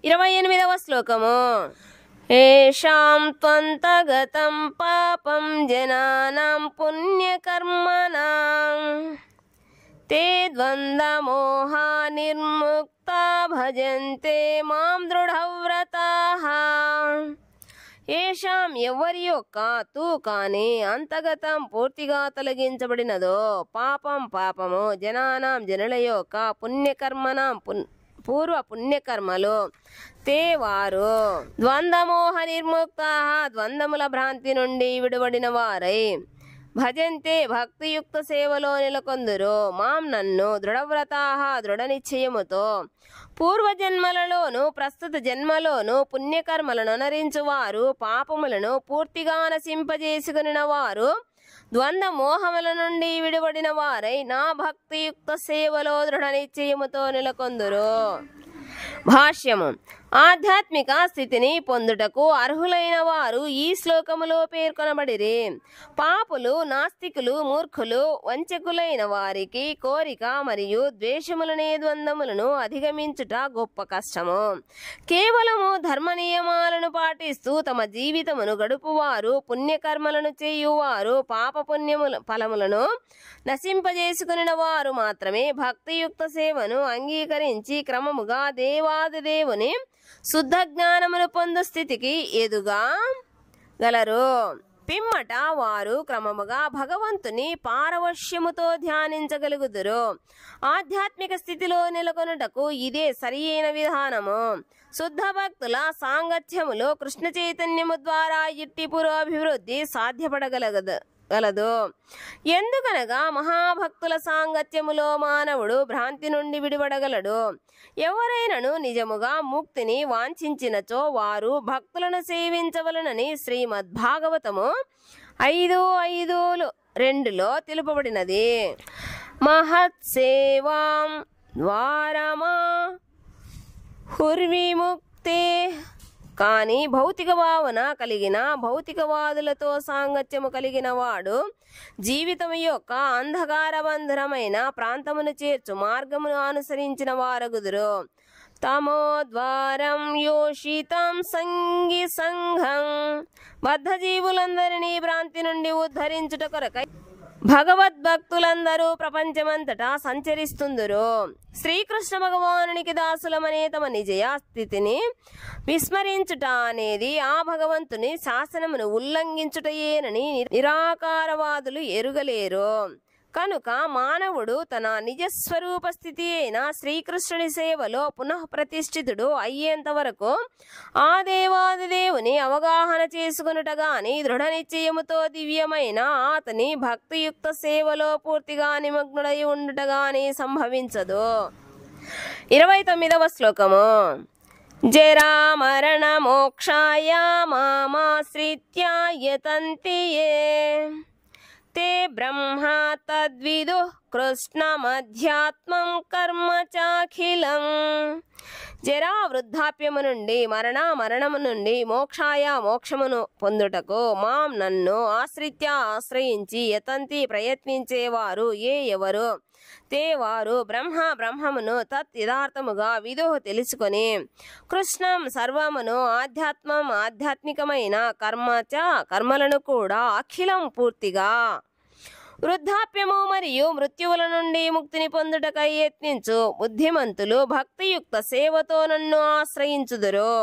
28వ శ్లోకము. ఏషాం త్వంతగతం పాపం జనానాం పుణ్యకర్మణాం తే ద్వంద్వమోహా నిర్ముక్తా భజంతే మాం దృఢవ్రతాః. ఏషాం ఎవరి యొక్క తూ కాని అంతగతం పూర్తిగా తొలగించబడినదో పాపం పాపము జనానాం జనుల యొక్క పుణ్యకర్మణం పూర్వ పుణ్యకర్మలు తే వారు ద్వంద్వమోహ నిర్ముక్త ద్వంద్వముల భ్రాంతి నుండి విడువడిన వారై భజంతే భక్తియుక్త సేవలో నెలకొందురు మాం నన్ను దృఢవ్రతాః దృఢ నిశ్చయముతో పూర్వజన్మలలోను ప్రస్తుత జన్మలోను పుణ్యకర్మలను అనుసరించువారు పాపములను పూర్తిగా నశింపజేసుకుని వారు ద్వంద్వ మోహముల నుండి విడివడిన వారై నా భక్తియుక్త సేవలో దృఢ నిశ్చయముతో నెలకొందురు. భాష్యము. ఆధ్యాత్మిక స్థితిని పొందుటకు అర్హులైన వారు ఈ శ్లోకములో పేర్కొనబడిరి. పాపులు, నాస్తికులు, మూర్ఖులు, వంచకులైన వారికి కోరిక మరియు ద్వేషములనే ద్వంద్వములను అధిగమించుట గొప్ప కష్టము. కేవలము ధర్మ నియమాలను పాటిస్తూ తమ జీవితమును గడుపువారు, పుణ్యకర్మలను చేయువారు, పాప పుణ్యముల ఫలములను నశింపజేసుకుని వారు మాత్రమే భక్తియుక్త సేవను అంగీకరించి క్రమముగా దేవాది దేవుని శుద్ధ జ్ఞానమును పొందు స్థితికి ఎదుగా గలరు. పిమ్మట వారు క్రమముగా భగవంతుని పారవశ్యముతో ధ్యానించగలుగుదురు. ఆధ్యాత్మిక స్థితిలో నెలకొనుటకు ఇదే సరియైన విధానము. శుద్ధ భక్తుల సాంగత్యములో కృష్ణ చైతన్యము ద్వారా ఇట్టి పురోభివృద్ధి సాధ్యపడగలదు. ఎందుకనగా మహాభక్తుల సాంగత్యములో మానవుడు భ్రాంతి నుండి విడివడగలడు. ఎవరైనను నిజముగా ముక్తిని వాంఛించినచో వారు భక్తులను సేవించవలనని శ్రీమద్భాగవతము 5:5-2 తెలుపబడినది. మహత్సేవాం ద్వారమా హుర్విముక్తే. కానీ భౌతిక భావన కలిగిన భౌతికవాదులతో సాంగత్యము కలిగిన వాడు జీవితము యొక్క అంధకారబంధరమైన ప్రాంతమును చేర్చు మార్గమును అనుసరించిన వారగుదురు. తమోద్వారం యోషితం సంగి సంఘం. బద్ధజీవులందరినీ భ్రాంతి నుండి ఉద్ధరించుట కొరకై భగవద్భక్తులందరూ ప్రపంచమంతటా సంచరిస్తుందురు. శ్రీకృష్ణ భగవానునికి దాసులమనే తమ నిజయ స్థితిని విస్మరించుట అనేది ఆ భగవంతుని శాసనమును ఉల్లంఘించుటయేనని నిరాకారవాదులు ఎరుగలేరు. కనుక మానవుడు తన నిజస్వరూప స్థితి అయిన శ్రీకృష్ణుని సేవలో పునఃప్రతిష్ఠితుడు అయ్యేంత వరకు ఆ దేవాది దేవుని అవగాహన చేసుకునుట గాని దృఢ నిశ్చయముతో దివ్యమైన అతని భక్తియుక్త సేవలో పూర్తిగా నిమగ్నుడై ఉండుట గాని సంభవించదు. 29వ శ్లోకము. జరా మరణ మోక్షాయ మామాశ్రిత్య యతంతి యే తే బ్రహ్మ తద్విదు కృష్ణమధ్యాత్మం కర్మ చాఖిలం. జరా వృద్ధాప్యము నుండి మరణము నుండి మోక్షాయ మోక్షమును పొందుటకు మాం నన్ను ఆశ్రయించి యతంతి ప్రయత్నించేవారు ఎవరు తే వారు బ్రహ్మమును తత్ యథార్థముగా విదుః తెలుసుకొని కృష్ణం సర్వమును ఆధ్యాత్మికమైన కర్మలను కూడా అఖిలం పూర్తిగా వృద్ధాప్యము మరియు మృత్యువుల నుండి ముక్తిని పొందుటకై యత్నించు బుద్ధిమంతులు భక్తియుక్త సేవతో నన్ను ఆశ్రయించుదురు.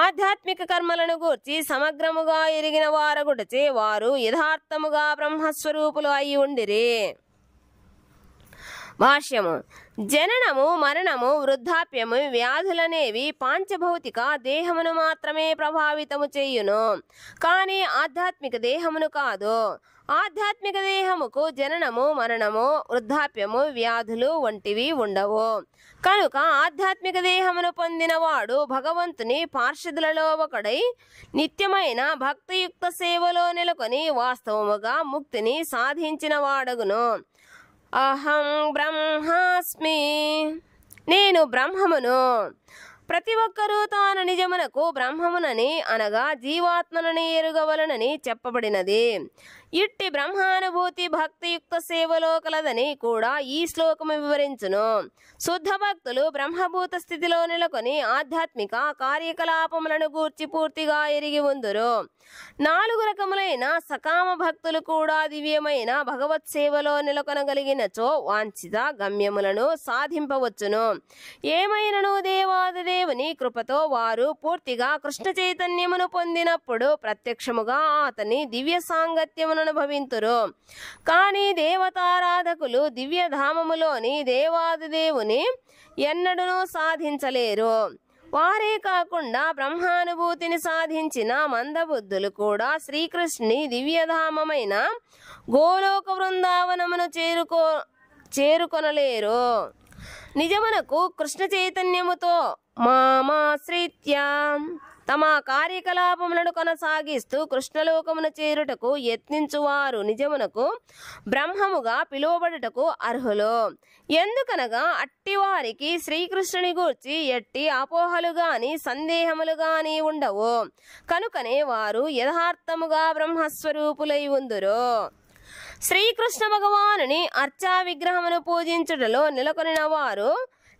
ఆధ్యాత్మిక కర్మలను గూర్చి సమగ్రముగా ఎరిగిన వారగుటచే వారు యథార్థముగా బ్రహ్మస్వరూపులు అయి ఉండిరి. భాష్యము. జననము, మరణము, వృద్ధాప్యము, వ్యాధులనేవి పాంచభౌతిక దేహమును మాత్రమే ప్రభావితము చేయును, కానీ ఆధ్యాత్మిక దేహమును కాదు. ఆధ్యాత్మిక దేహముకు జననము, మరణము, వృద్ధాప్యము, వ్యాధులు వంటివి ఉండవు. కనుక ఆధ్యాత్మిక దేహమును పొందినవాడు భగవంతుని పార్షదులలో ఒకడై నిత్యమైన భక్తియుక్త సేవలో నెలకొని వాస్తవముగా ముక్తిని సాధించిన వాడగును. అహం బ్రహ్మాస్మి, నేను బ్రహ్మమును. ప్రతి ఒక్కరూ తాను నిజమునకు బ్రహ్మమునని అనగా జీవాత్మనని ఎరుగవలనని చెప్పబడినది. ఇట్టి బ్రహ్మానుభూతి భక్తియుక్త సేవలో కలదని కూడా ఈ శ్లోకము వివరించును. శుద్ధ భక్తులు బ్రహ్మభూత స్థితిలో నెలకొని ఆధ్యాత్మిక కార్యకలాపములను గూర్చి పూర్తిగా ఎరిగి ఉందురు. 4 రకములైన సకామ భక్తులు కూడా దివ్యమైన భగవత్ సేవలో నెలకొనగలిగినచో వాంఛిత గమ్యములను సాధింపవచ్చును. ఏమైనను దేవాదిదేవుని కృపతో వారు పూర్తిగా కృష్ణ చైతన్యమును పొందినప్పుడు ప్రత్యక్షముగా అతని దివ్య సాంగత్యమును అనుభవింతురు. కానీ దేవతారాధకులు దివ్యధామములోని దేవాదిదేవుని ఎన్నడూ సాధించలేరు. వారే కాకుండా బ్రహ్మానుభూతిని సాధించిన మందబుద్ధులు కూడా శ్రీకృష్ణుని దివ్యధామమైన గోలోక బృందావనమును చేరుకొనలేరు. నిజమునకు కృష్ణ చైతన్యముతో మామాశ్రిత్య తమ కార్యకలాపములను కొనసాగిస్తూ కృష్ణలోకమును చేరుటకు యత్నించువారు నిజమునకు బ్రహ్మముగా పిలువబడుటకు అర్హులు. ఎందుకనగా అట్టివారికి శ్రీకృష్ణుని గూర్చి ఎట్టి అపోహలు గాని సందేహములు గాని ఉండవు. కనుకనే వారు యథార్థముగా బ్రహ్మస్వరూపులై ఉందురు. శ్రీకృష్ణ భగవానుని అర్చా విగ్రహమును పూజించుటలో నెలకొనిన వారు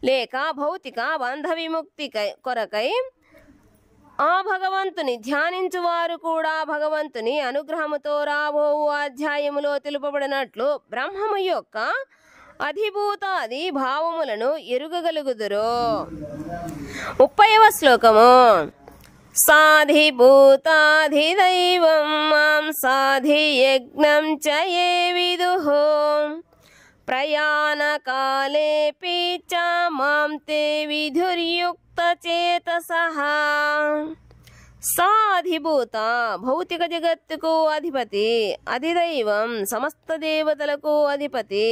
లేక భౌతిక బంధ విముక్తి కొరకై ఆ భగవంతుని ధ్యానించువారు కూడా భగవంతుని అనుగ్రహముతో రాబోవు అధ్యాయములో తెలుపబడినట్లు బ్రహ్మము యొక్క అధిభూతాది భావములను ఎరుగగలుగుదురు. 30వ శ్లోకము. సాధిభూతాధిదైవం మాం సాధియజ్ఞం చ ఏ విదుః ప్రయాణకాలేపి చ మాం తే విధుర్యుక్తచేతసః. సాధిభూత భౌతిక జగత్తుకు అధిపతి, అధిదైవం సమస్త దేవతలకు అధిపతి,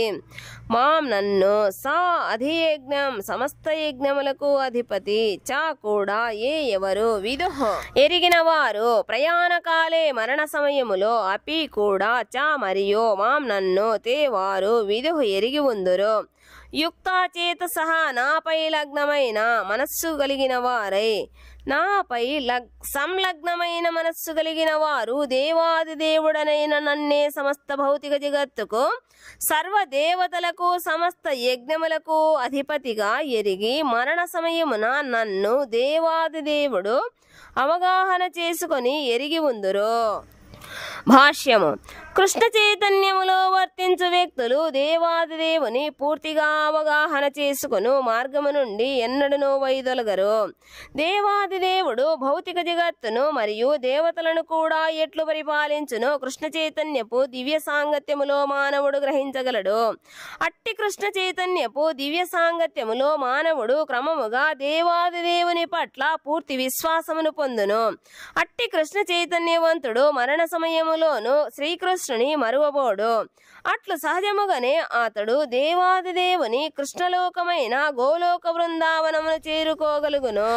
మాం నన్ను, సా అధియజ్ఞం సమస్త యజ్ఞములకు అధిపతి, చా కూడా ఏ ఎవరు, విదుః ఎరిగిన వారు, ప్రయాణకాలే మరణ సమయములో, అపి కూడా చా మరియు, మాం నన్ను, తే వారు, విదుః ఎరిగి ఉందురు. యుక్తాచేతసః నాపై లగ్నమైన మనస్సు కలిగిన వారై, నాపై సంలగ్నమైన మనస్సు కలిగిన వారు దేవాదిదేవుడనైన నన్నే సమస్త భౌతిక జగత్తుకు సర్వదేవతలకు సమస్త యజ్ఞములకు అధిపతిగా ఎరిగి మరణ సమయమున నన్ను దేవాదిదేవుడు అవగాహన చేసుకొని ఎరిగి ఉందురు. భాష్యము. కృష్ణ చైతన్యములో వర్తించు వ్యక్తులు దేవాదిదేవుని పూర్తిగా అవగాహన చేసుకును మార్గము నుండి ఎన్నడూ వైదొలగరు. దేవాదిదేవుడు భౌతిక జగత్తును మరియు దేవతలను కూడా ఎట్లు పరిపాలించునో కృష్ణ చైతన్యపు దివ్య సాంగత్యములో మానవుడు గ్రహించగలడు. అట్టి కృష్ణ చైతన్యపు దివ్య సాంగత్యములో మానవుడు క్రమముగా దేవాదిదేవుని పట్ల పూర్తి విశ్వాసమును పొందును. అట్టి కృష్ణ చైతన్యవంతుడు మరణ సమయములోను శ్రీకృష్ణుని మరువబోడు. అట్లు సహజముగానే అతడు దేవాదిదేవుని కృష్ణలోకమైన గోలోక బృందావనమును చేరుకోగలుగును.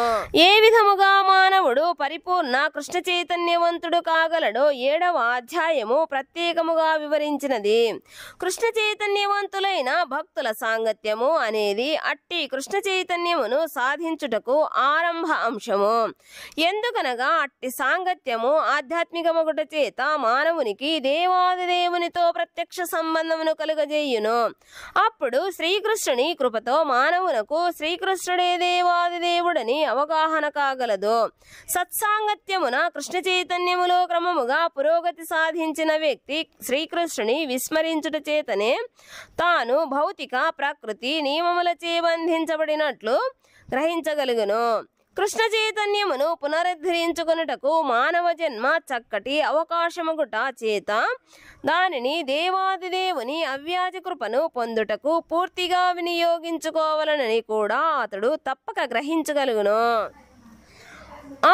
ఏ విధముగా మానవుడు పరిపూర్ణ కృష్ణ చైతన్యవంతుడు కాగలడో 7వ అధ్యాయము ప్రత్యేకముగా వివరించినది. కృష్ణ చైతన్యవంతులైన భక్తుల సాంగత్యము అనేది అట్టి కృష్ణ చైతన్యమును సాధించుటకు ఆరంభ అంశము. ఎందుకనగా అట్టి సాంగత్యము ఆధ్యాత్మికమగుట చేత మానవునికి దేవాదిదేవునితో ప్రత్యక్ష సంబంధమును కలుగజేయును. అప్పుడు శ్రీకృష్ణుని కృపతో మానవునకు శ్రీకృష్ణుడే దేవాదిదేవుడని అవగాహన కాగలదు. సత్సాంగత్యమున కృష్ణ చైతన్యములో క్రమముగా పురోగతి సాధించిన వ్యక్తి శ్రీకృష్ణుని విస్మరించుట చేతనే తాను భౌతిక ప్రకృతి నియమములచే బంధించబడినట్లు గ్రహించగలుగును. కృష్ణ చైతన్యమును పునరుద్ధరించుకొనుటకు మానవ జన్మ చక్కటి అవకాశముగుట చేత దానిని దేవాదిదేవుని అవ్యాజ కృపను పొందుటకు పూర్తిగా వినియోగించుకోవాలనని కూడా అతడు తప్పక గ్రహించగలుగును.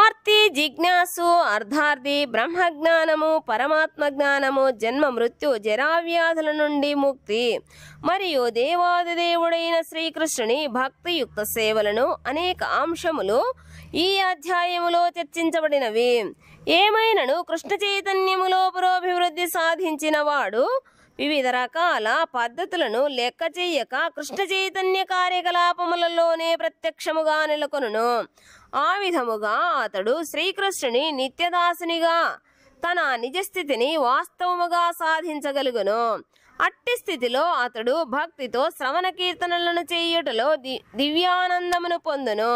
ఆర్తి, జిజ్ఞాసు, అర్ధార్థి, బ్రహ్మజ్ఞానము, పరమాత్మ జ్ఞానము, జన్మ మృత్యు జరావ్యాధుల నుండి ముక్తి మరియు దేవాదిదేవుడైన శ్రీకృష్ణుని భక్తియుక్త సేవలను అనేక అంశములు ఈ అధ్యాయములో చర్చించబడినవి. ఏమైనను కృష్ణ చైతన్యములో పురోభివృద్ధి సాధించిన వాడు వివిధ రకాల పద్ధతులను లెక్క చెయ్యక కృష్ణ చైతన్య కార్యకలాపములలోనే ప్రత్యక్షముగా నెలకొనును. ఆ విధముగా అతడు శ్రీకృష్ణుని నిత్యదాసునిగా తన నిజస్థితిని వాస్తవముగా సాధించగలుగును. అట్టి స్థితిలో అతడు భక్తితో శ్రవణ కీర్తనలను చేయుటలో దివ్యానందమును పొందును.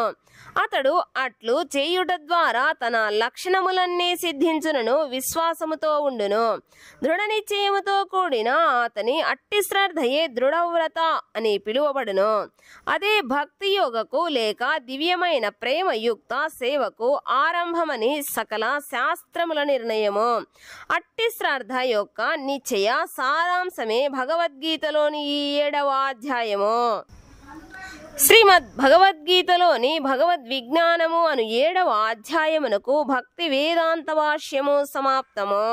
అతడు అట్లు చేయుట ద్వారా తన లక్షణములన్నీ సిద్ధించునను విశ్వాసముతో ఉండును. దృఢ నిశ్చయముతో కూడిన అతని అట్టి శ్రద్ధయే దృఢవ్రత అని పిలువబడును. అదే భక్తి యోగకు లేక దివ్యమైన ప్రేమయుక్త సేవకు ఆరంభమని సకల శాస్త్రముల నిర్ణయము. అట్టి శ్రద్ధ యొక్క నిశ్చయ సారాంశమే భగవద్గీతలోని ఈ 7వ అధ్యాయము. శ్రీమద్ భగవద్గీతలోని భగవద్విజ్ఞానము అను 7వ అధ్యాయమునకు భక్తి వేదాంత భాష్యము సమాప్తము.